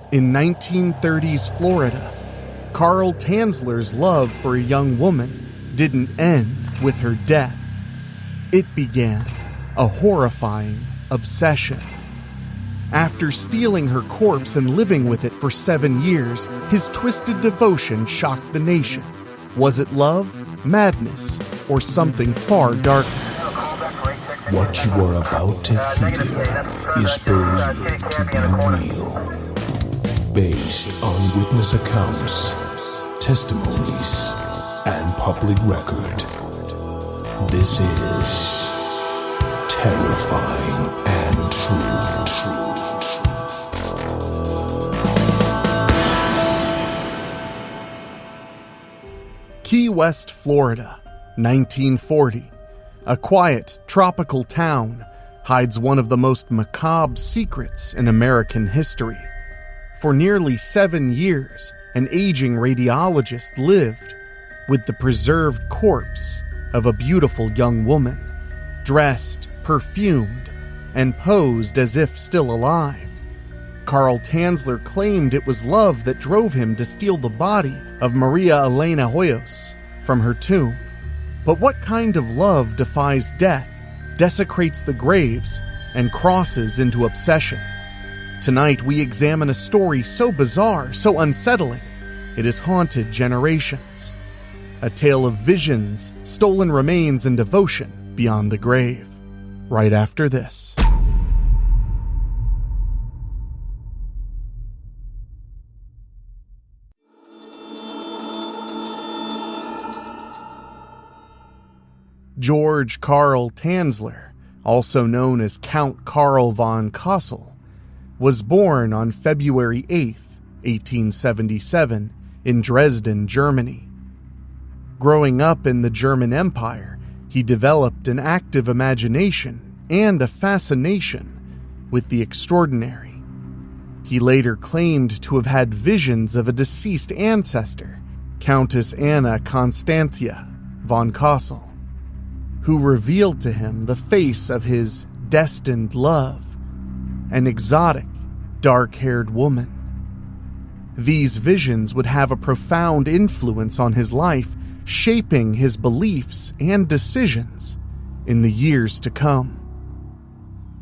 In 1930s Florida, Carl Tanzler's love for a young woman didn't end with her death. It began a horrifying obsession. After stealing her corpse and living with it for 7 years, his twisted devotion shocked the nation. Was it love, madness, or something far darker? What you are about to hear is believed to be real. Based on witness accounts, testimonies, and public record. This is terrifying and true. Key West, Florida, 1940. A quiet, tropical town hides one of the most macabre secrets in American history. For nearly 7 years, an aging radiologist lived with the preserved corpse of a beautiful young woman, dressed, perfumed, and posed as if still alive. Carl Tanzler claimed it was love that drove him to steal the body of Maria Elena Hoyos from her tomb. But what kind of love defies death, desecrates the graves, and crosses into obsession? Tonight we examine a story so bizarre, so unsettling, it has haunted generations. A tale of visions, stolen remains, and devotion beyond the grave. Right after this. George Carl Tanzler, also known as Count Karl von Cosel, was born on February 8, 1877, in Dresden, Germany. Growing up in the German Empire, he developed an active imagination and a fascination with the extraordinary. He later claimed to have had visions of a deceased ancestor, Countess Anna Constantia von Cosel, who revealed to him the face of his destined love, an exotic, dark-haired woman. These visions would have a profound influence on his life, shaping his beliefs and decisions in the years to come.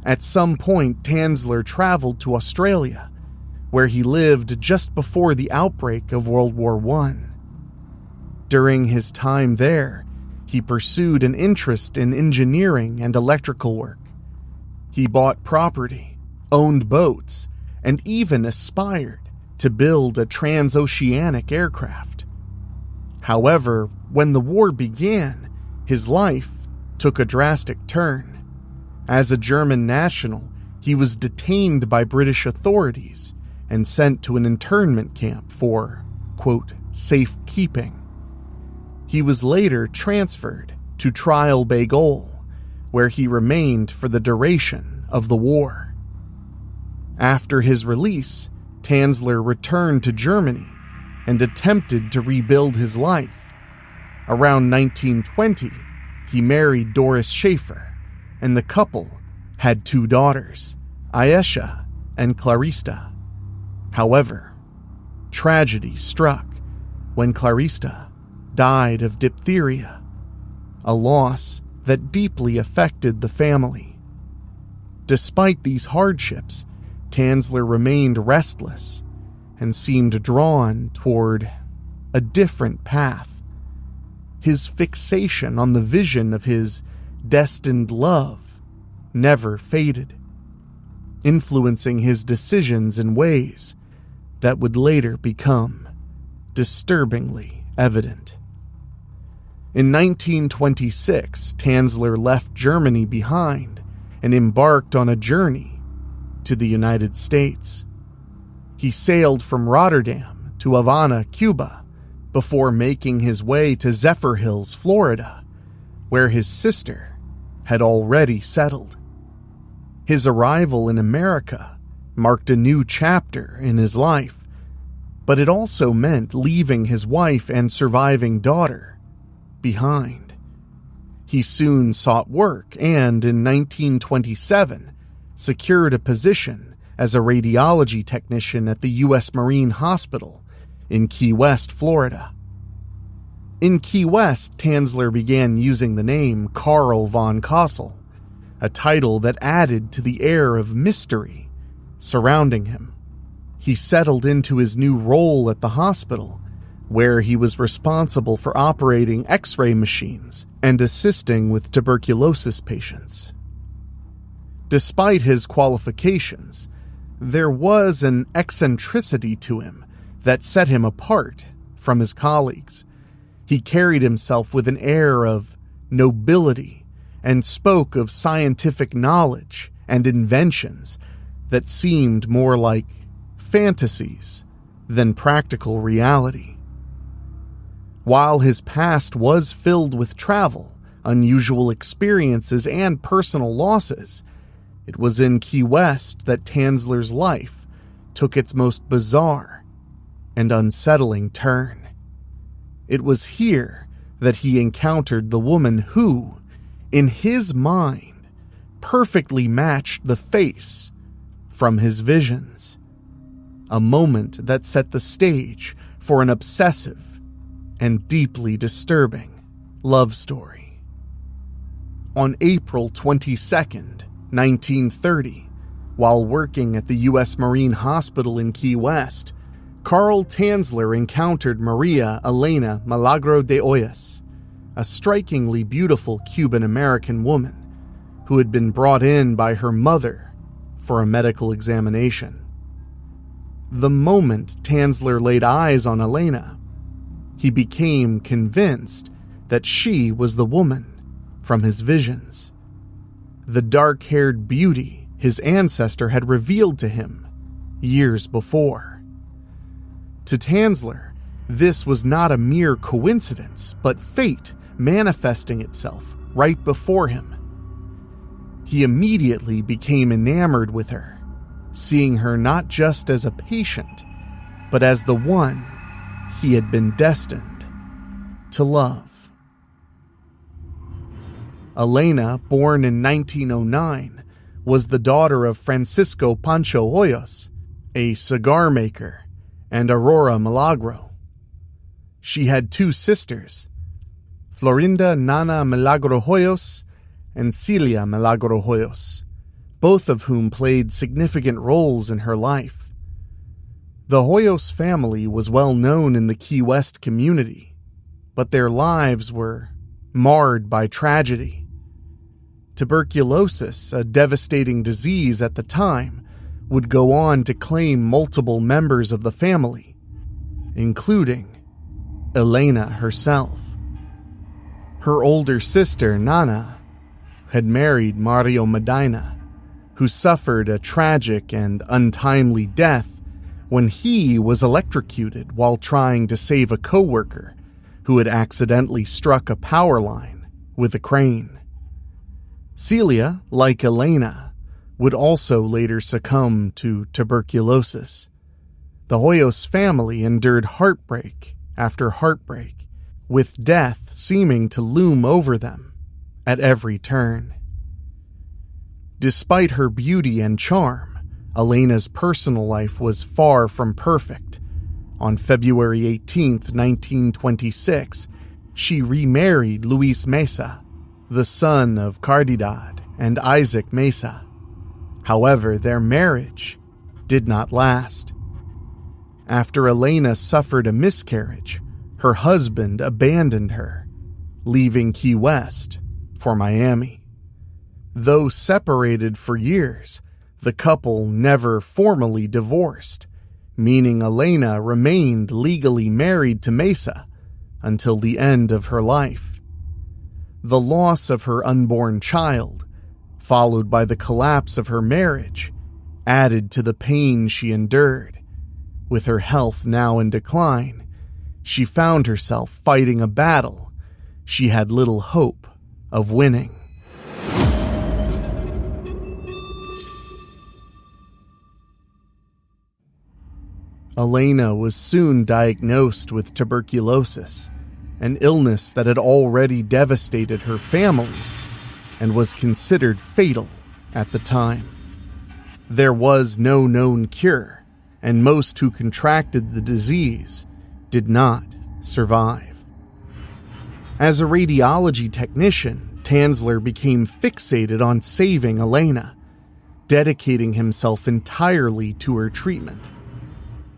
At some point, Tanzler traveled to Australia, where he lived just before the outbreak of World War I. During his time there, he pursued an interest in engineering and electrical work. He bought property, owned boats, and even aspired to build a transoceanic aircraft. However, when the war began, his life took a drastic turn. As a German national, he was detained by British authorities and sent to an internment camp for, quote, safekeeping. He was later transferred to Trial Bay Gaol, where he remained for the duration of the war. After his release, Tanzler returned to Germany and attempted to rebuild his life. Around 1920, he married Doris Schaefer, and the couple had 2 daughters, Ayesha and Clarista. However, tragedy struck when Clarista died of diphtheria, a loss that deeply affected the family. Despite these hardships, Tanzler remained restless and seemed drawn toward a different path. His fixation on the vision of his destined love never faded, influencing his decisions in ways that would later become disturbingly evident. In 1926, Tanzler left Germany behind and embarked on a journey to the United States. He sailed from Rotterdam to Havana, Cuba, before making his way to Zephyrhills, Florida, where his sister had already settled. His arrival in America marked a new chapter in his life, but it also meant leaving his wife and surviving daughter behind. He soon sought work and, in 1927, secured a position as a radiology technician at the U.S. Marine Hospital in Key West, Florida. In Key West, Tanzler began using the name Karl von Kossel, a title that added to the air of mystery surrounding him. He settled into his new role at the hospital, where he was responsible for operating X-ray machines and assisting with tuberculosis patients. Despite his qualifications, there was an eccentricity to him that set him apart from his colleagues. He carried himself with an air of nobility and spoke of scientific knowledge and inventions that seemed more like fantasies than practical reality. While his past was filled with travel, unusual experiences, and personal losses, it was in Key West that Tanzler's life took its most bizarre and unsettling turn. It was here that he encountered the woman who, in his mind, perfectly matched the face from his visions. A moment that set the stage for an obsessive and deeply disturbing love story. On April 22nd, 1930, while working at the U.S. Marine Hospital in Key West, Karl Tanzler encountered Maria Elena Milagro de Hoyos, a strikingly beautiful Cuban-American woman who had been brought in by her mother for a medical examination. The moment Tanzler laid eyes on Elena, he became convinced that she was the woman from his visions, the dark-haired beauty his ancestor had revealed to him years before. To Tanzler, this was not a mere coincidence, but fate manifesting itself right before him. He immediately became enamored with her, seeing her not just as a patient, but as the one he had been destined to love. Elena, born in 1909, was the daughter of Francisco Pancho Hoyos, a cigar maker, and Aurora Milagro. She had two sisters, Florinda Nana Milagro Hoyos and Celia Milagro Hoyos, both of whom played significant roles in her life. The Hoyos family was well known in the Key West community, but their lives were marred by tragedy. Tuberculosis, a devastating disease at the time, would go on to claim multiple members of the family, including Elena herself. Her older sister, Nana, had married Mario Medina, who suffered a tragic and untimely death when he was electrocuted while trying to save a coworker who had accidentally struck a power line with a crane. Celia, like Elena, would also later succumb to tuberculosis. The Hoyos family endured heartbreak after heartbreak, with death seeming to loom over them at every turn. Despite her beauty and charm, Elena's personal life was far from perfect. On February 18, 1926, she remarried Luis Mesa, the son of Caridad and Isaac Mesa. However, their marriage did not last. After Elena suffered a miscarriage, her husband abandoned her, leaving Key West for Miami. Though separated for years, the couple never formally divorced, meaning Elena remained legally married to Mesa until the end of her life. The loss of her unborn child, followed by the collapse of her marriage, added to the pain she endured. With her health now in decline, she found herself fighting a battle she had little hope of winning. Elena was soon diagnosed with tuberculosis, an illness that had already devastated her family and was considered fatal at the time. There was no known cure, and most who contracted the disease did not survive. As a radiology technician, Tanzler became fixated on saving Elena, dedicating himself entirely to her treatment.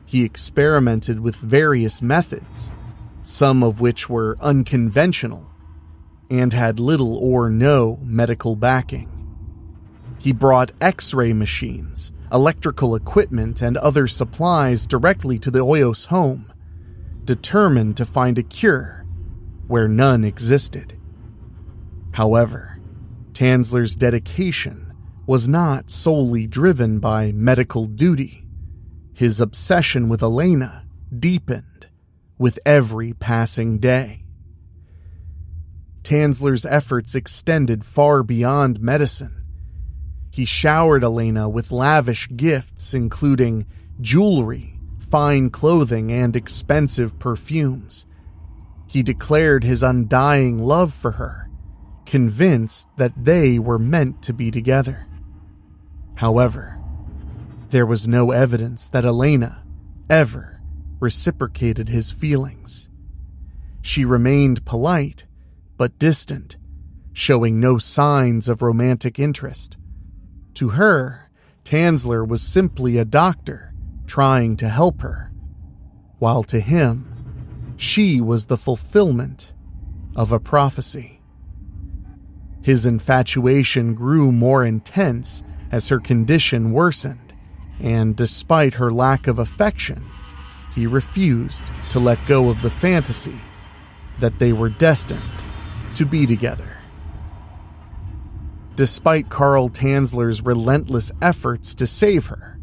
He experimented with various methods, some of which were unconventional and had little or no medical backing. He brought X-ray machines, electrical equipment, and other supplies directly to the Hoyos home, determined to find a cure where none existed. However, Tanzler's dedication was not solely driven by medical duty. His obsession with Elena deepened with every passing day. Tanzler's efforts extended far beyond medicine. He showered Elena with lavish gifts, including jewelry, fine clothing, and expensive perfumes. He declared his undying love for her, convinced that they were meant to be together. However, there was no evidence that Elena ever reciprocated his feelings. She remained polite but distant, showing no signs of romantic interest. To her, Tanzler was simply a doctor trying to help her, while to him, she was the fulfillment of a prophecy. His infatuation grew more intense as her condition worsened, and despite her lack of affection, he refused to let go of the fantasy that they were destined to be together. Despite Carl Tanzler's relentless efforts to save her,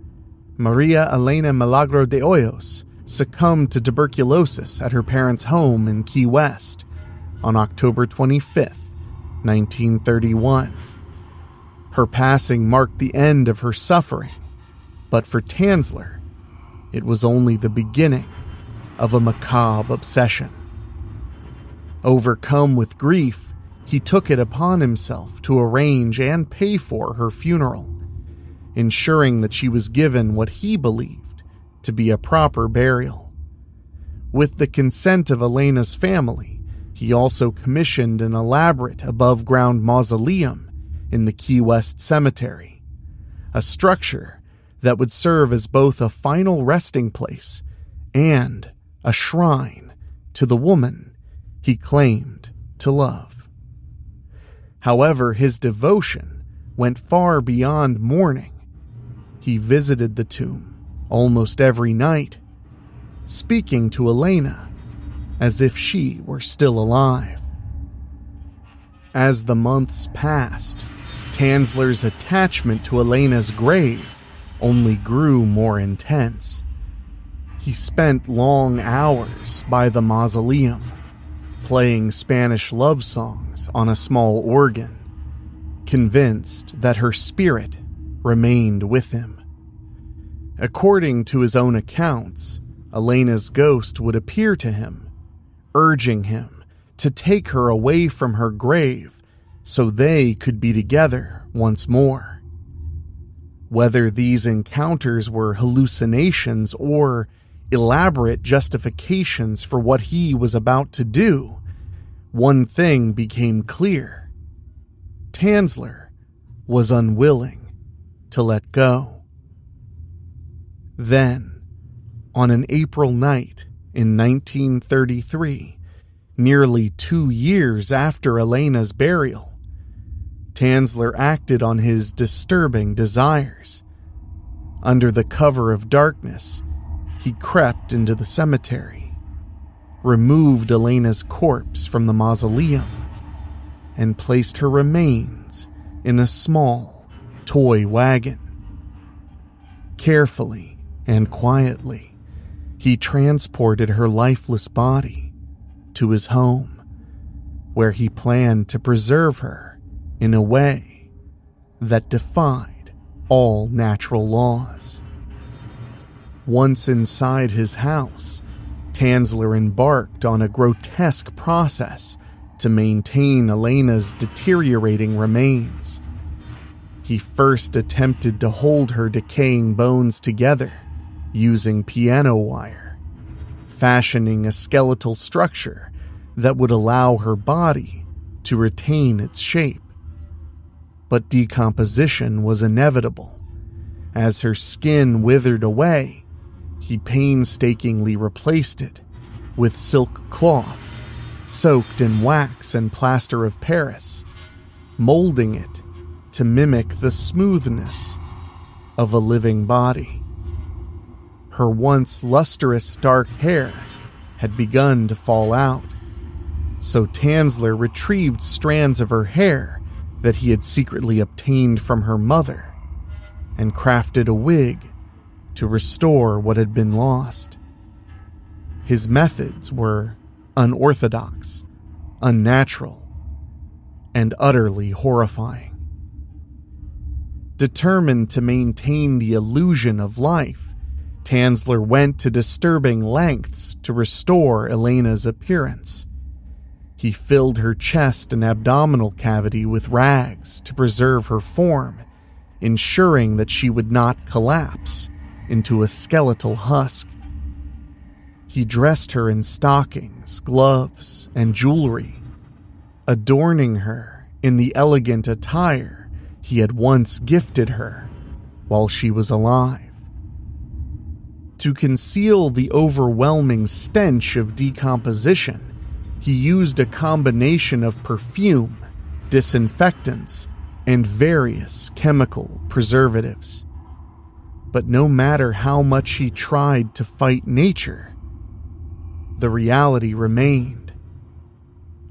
Maria Elena Milagro de Hoyos succumbed to tuberculosis at her parents' home in Key West on October 25, 1931. Her passing marked the end of her suffering, but for Tanzler, it was only the beginning of a macabre obsession. Overcome with grief, he took it upon himself to arrange and pay for her funeral, ensuring that she was given what he believed to be a proper burial. With the consent of Elena's family, he also commissioned an elaborate above-ground mausoleum in the Key West Cemetery, a structure that would serve as both a final resting place and a shrine to the woman he claimed to love. However, his devotion went far beyond mourning. He visited the tomb almost every night, speaking to Elena as if she were still alive. As the months passed, Tanzler's attachment to Elena's grave only grew more intense. He spent long hours by the mausoleum, playing Spanish love songs on a small organ, convinced that her spirit remained with him. According to his own accounts, Elena's ghost would appear to him, urging him to take her away from her grave so they could be together once more. Whether these encounters were hallucinations or elaborate justifications for what he was about to do, one thing became clear. Tanzler was unwilling to let go. Then, on an April night in 1933, nearly 2 years after Elena's burial, Tanzler acted on his disturbing desires. Under the cover of darkness, he crept into the cemetery, removed Elena's corpse from the mausoleum, and placed her remains in a small toy wagon. Carefully and quietly, he transported her lifeless body to his home, where he planned to preserve her in a way that defied all natural laws. Once inside his house, Tanzler embarked on a grotesque process to maintain Elena's deteriorating remains. He first attempted to hold her decaying bones together using piano wire, fashioning a skeletal structure that would allow her body to retain its shape. But decomposition was inevitable. As her skin withered away, he painstakingly replaced it with silk cloth soaked in wax and plaster of Paris, molding it to mimic the smoothness of a living body. Her once lustrous dark hair had begun to fall out, so Tanzler retrieved strands of her hair that he had secretly obtained from her mother and crafted a wig to restore what had been lost. His methods were unorthodox, unnatural, and utterly horrifying. Determined to maintain the illusion of life, Tanzler went to disturbing lengths to restore Elena's appearance. He filled her chest and abdominal cavity with rags to preserve her form, ensuring that she would not collapse into a skeletal husk. He dressed her in stockings, gloves, and jewelry, adorning her in the elegant attire he had once gifted her while she was alive. To conceal the overwhelming stench of decomposition, he used a combination of perfume, disinfectants, and various chemical preservatives. But no matter how much he tried to fight nature, the reality remained.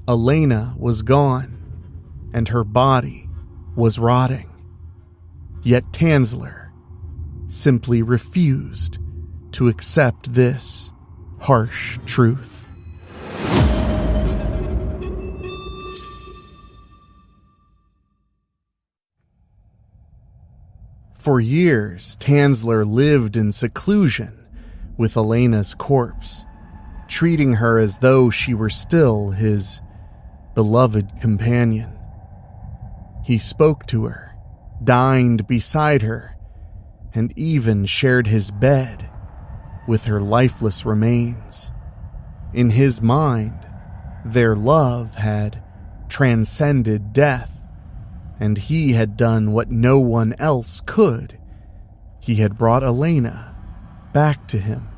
Elena was gone, and her body was rotting. Yet Tanzler simply refused to accept this harsh truth. For years, Tanzler lived in seclusion with Elena's corpse, treating her as though she were still his beloved companion. He spoke to her, dined beside her, and even shared his bed with her lifeless remains. In his mind, their love had transcended death, and he had done what no one else could. He had brought Elena back to him.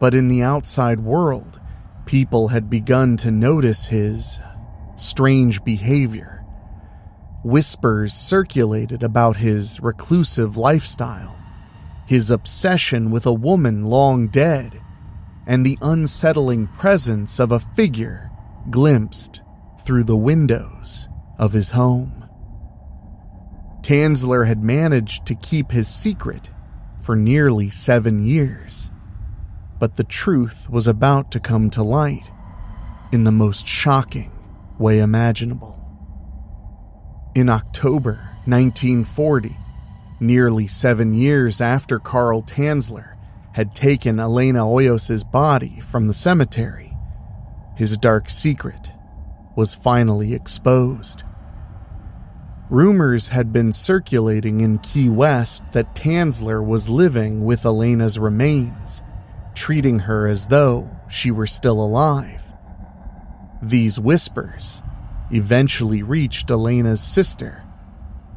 But in the outside world, people had begun to notice his strange behavior. Whispers circulated about his reclusive lifestyle, his obsession with a woman long dead, and the unsettling presence of a figure glimpsed through the windows of his home. Tanzler had managed to keep his secret for nearly 7 years, but the truth was about to come to light in the most shocking way imaginable. In October 1940, nearly 7 years after Carl Tanzler had taken Elena Hoyos' body from the cemetery, his dark secret was finally exposed. Rumors had been circulating in Key West that Tanzler was living with Elena's remains, treating her as though she were still alive. These whispers eventually reached Elena's sister,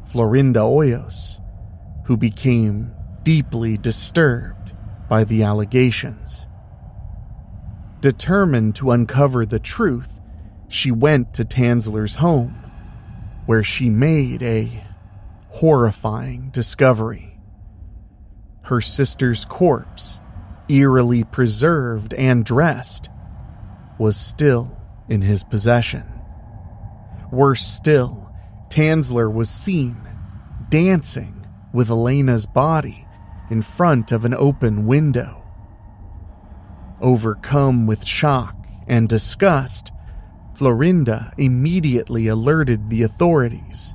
Florinda Hoyos, who became deeply disturbed by the allegations. Determined to uncover the truth, she went to Tanzler's home, where she made a horrifying discovery. Her sister's corpse, eerily preserved and dressed, was still in his possession. Worse still, Tanzler was seen dancing with Elena's body in front of an open window. Overcome with shock and disgust, Florinda immediately alerted the authorities,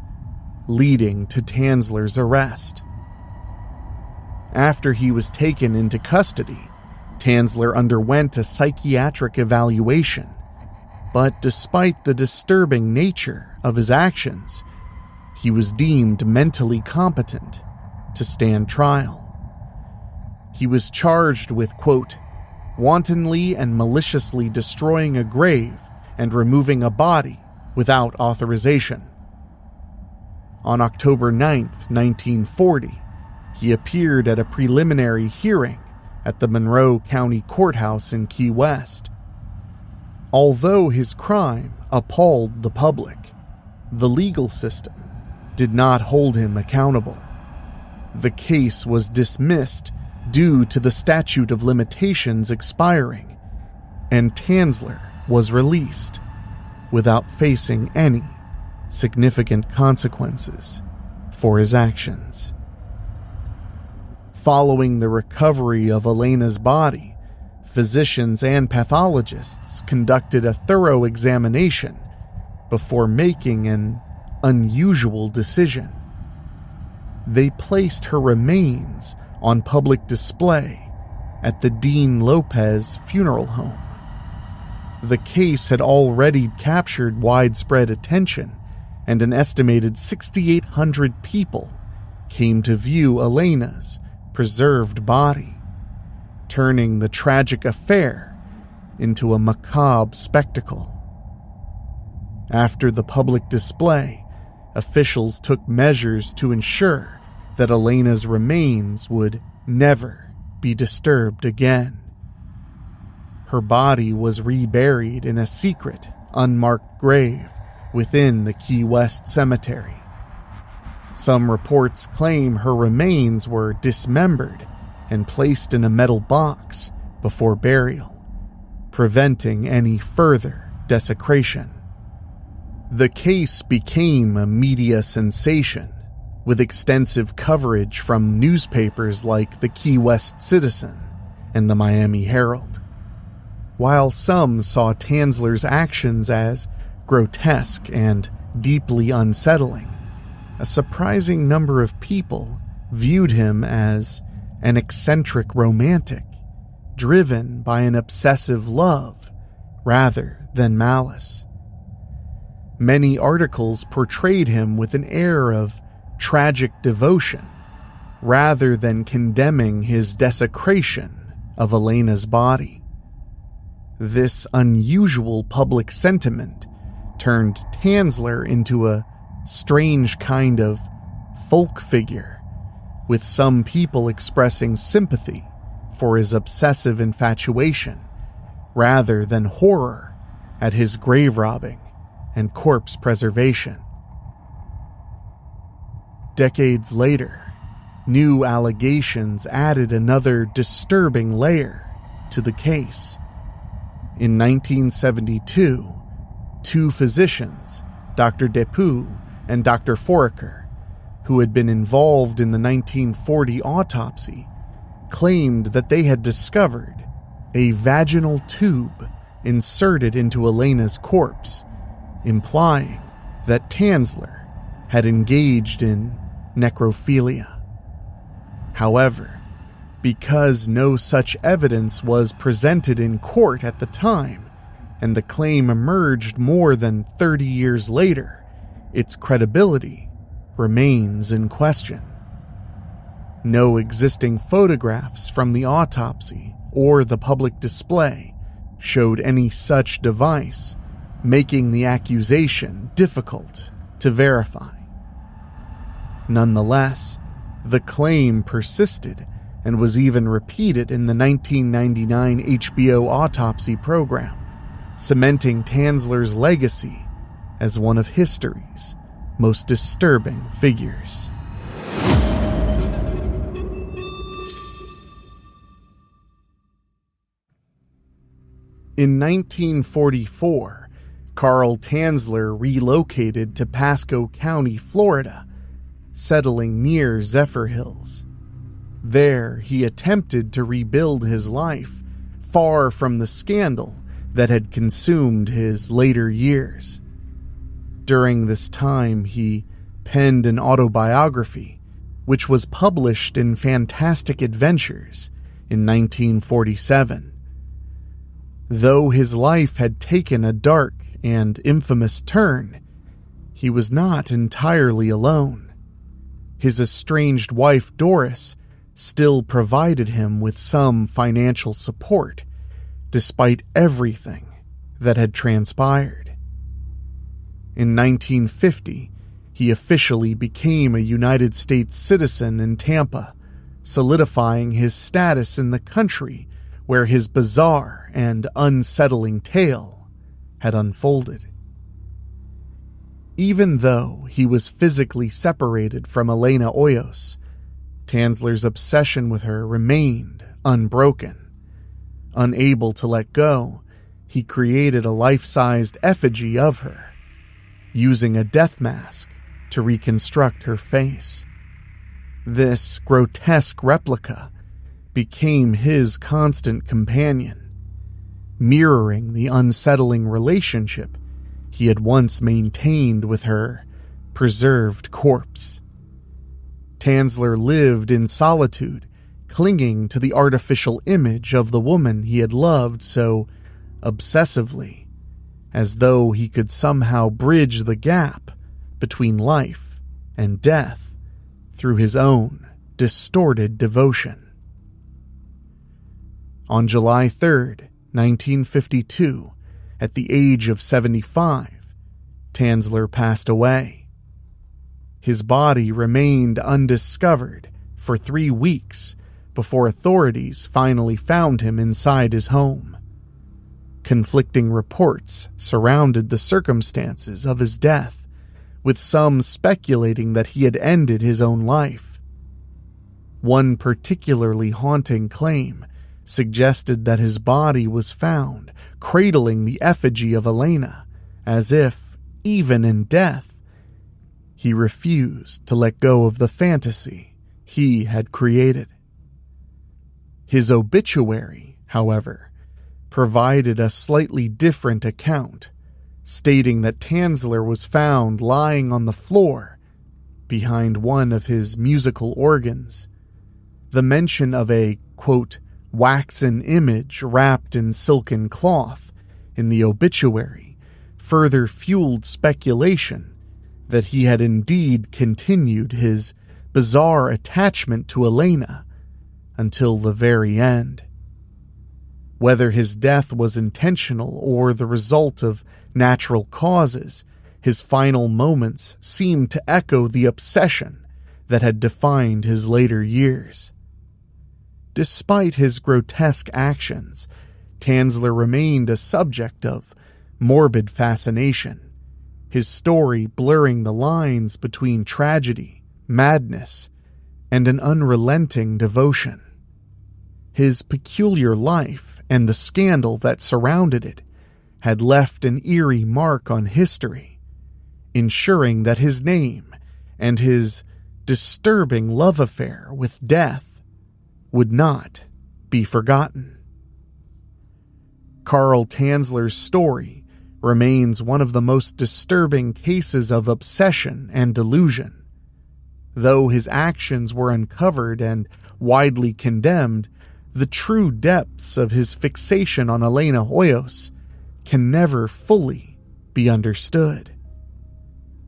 leading to Tanzler's arrest. After he was taken into custody, Tanzler underwent a psychiatric evaluation, but despite the disturbing nature of his actions, he was deemed mentally competent to stand trial. He was charged with, quote, wantonly and maliciously destroying a grave and removing a body without authorization. On October 9, 1940, he appeared at a preliminary hearing at the Monroe County Courthouse in Key West. Although his crime appalled the public, the legal system did not hold him accountable. The case was dismissed due to the statute of limitations expiring, and Tanzler was released without facing any significant consequences for his actions. Following the recovery of Elena's body, physicians and pathologists conducted a thorough examination before making an unusual decision. They placed her remains on public display at the Dean Lopez Funeral Home. The case had already captured widespread attention, and an estimated 6,800 people came to view Elena's preserved body, turning the tragic affair into a macabre spectacle. After the public display, officials took measures to ensure that Elena's remains would never be disturbed again. Her body was reburied in a secret, unmarked grave within the Key West Cemetery. Some reports claim her remains were dismembered and placed in a metal box before burial, preventing any further desecration. The case became a media sensation, with extensive coverage from newspapers like the Key West Citizen and the Miami Herald. While some saw Tanzler's actions as grotesque and deeply unsettling, a surprising number of people viewed him as an eccentric romantic, driven by an obsessive love rather than malice. Many articles portrayed him with an air of tragic devotion, rather than condemning his desecration of Elena's body. This unusual public sentiment turned Tanzler into a strange kind of folk figure, with some people expressing sympathy for his obsessive infatuation, rather than horror at his grave robbing and corpse preservation. Decades later, new allegations added another disturbing layer to the case. In 1972, two physicians, Dr. Depew and Dr. Foraker, who had been involved in the 1940 autopsy, claimed that they had discovered a vaginal tube inserted into Elena's corpse, implying that Tanzler had engaged in necrophilia. However, because no such evidence was presented in court at the time, and the claim emerged more than 30 years later, its credibility remains in question. No existing photographs from the autopsy or the public display showed any such device, making the accusation difficult to verify. Nonetheless, the claim persisted and was even repeated in the 1999 HBO autopsy program, cementing Tanzler's legacy as one of history's most disturbing figures. In 1944, Carl Tanzler relocated to Pasco County, Florida, settling near Zephyr Hills. There, he attempted to rebuild his life, far from the scandal that had consumed his later years. During this time, he penned an autobiography, which was published in Fantastic Adventures in 1947. Though his life had taken a dark and infamous turn, he was not entirely alone. His estranged wife, Doris, still provided him with some financial support, despite everything that had transpired. In 1950, he officially became a United States citizen in Tampa, solidifying his status in the country where his bizarre and unsettling tale had unfolded. Even though he was physically separated from Elena Hoyos, Tanzler's obsession with her remained unbroken. Unable to let go, he created a life-sized effigy of her, using a death mask to reconstruct her face. This grotesque replica became his constant companion, mirroring the unsettling relationship he had once maintained with her preserved corpse. Tanzler lived in solitude, clinging to the artificial image of the woman he had loved so obsessively, as though he could somehow bridge the gap between life and death through his own distorted devotion. On July 3rd, 1952, at the age of 75, Tanzler passed away. His body remained undiscovered for 3 weeks before authorities finally found him inside his home. Conflicting reports surrounded the circumstances of his death, with some speculating that he had ended his own life. One particularly haunting claim suggested that his body was found cradling the effigy of Elena, as if, even in death, he refused to let go of the fantasy he had created. His obituary, however, provided a slightly different account, stating that Tanzler was found lying on the floor behind one of his musical organs. The mention of a, quote, waxen image wrapped in silken cloth in the obituary further fueled speculation that he had indeed continued his bizarre attachment to Elena until the very end. Whether his death was intentional or the result of natural causes, his final moments seemed to echo the obsession that had defined his later years. Despite his grotesque actions, Tanzler remained a subject of morbid fascination, his story blurring the lines between tragedy, madness, and an unrelenting devotion. His peculiar life and the scandal that surrounded it had left an eerie mark on history, ensuring that his name and his disturbing love affair with death would not be forgotten. Carl Tanzler's story remains one of the most disturbing cases of obsession and delusion. Though his actions were uncovered and widely condemned, the true depths of his fixation on Elena Hoyos can never fully be understood.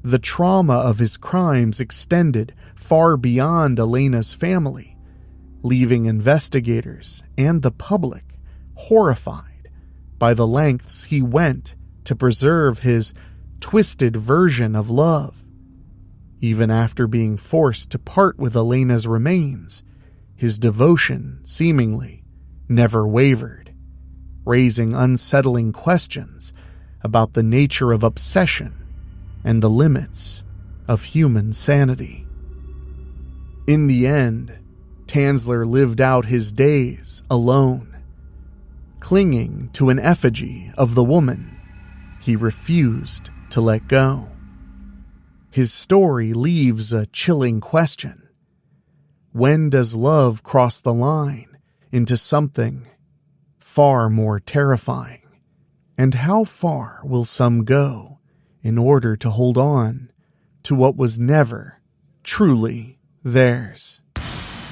The trauma of his crimes extended far beyond Elena's family, leaving investigators and the public horrified by the lengths he went to preserve his twisted version of love. Even after being forced to part with Elena's remains, his devotion seemingly never wavered, raising unsettling questions about the nature of obsession and the limits of human sanity. In the end, Tanzler lived out his days alone, clinging to an effigy of the woman he refused to let go. His story leaves a chilling question. When does love cross the line into something far more terrifying? And how far will some go in order to hold on to what was never truly theirs?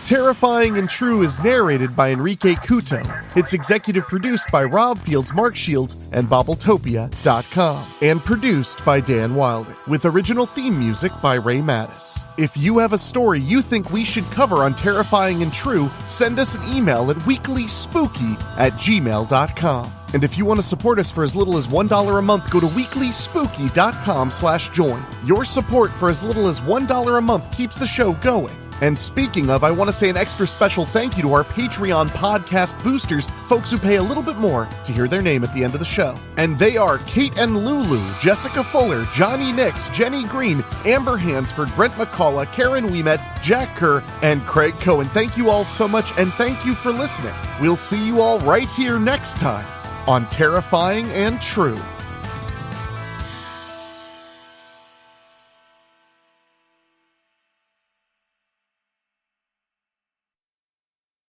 Terrifying and True is narrated by Enrique Couto. It's executive produced by Rob Fields, Mark Shields, and Bobbletopia.com. And produced by Dan Wilder, with original theme music by Ray Mattis. If you have a story you think we should cover on Terrifying and True, send us an email at weeklyspooky@gmail.com. And if you want to support us for as little as $1 a month, go to weeklyspooky.com/join. Your support for as little as $1 a month keeps the show going. And speaking of, I want to say an extra special thank you to our Patreon podcast boosters, folks who pay a little bit more to hear their name at the end of the show. And they are Kate and Lulu, Jessica Fuller, Johnny Nix, Jenny Green, Amber Hansford, Brent McCullough, Karen Weemet, Jack Kerr, and Craig Cohen. Thank you all so much, and thank you for listening. We'll see you all right here next time on Terrifying and True.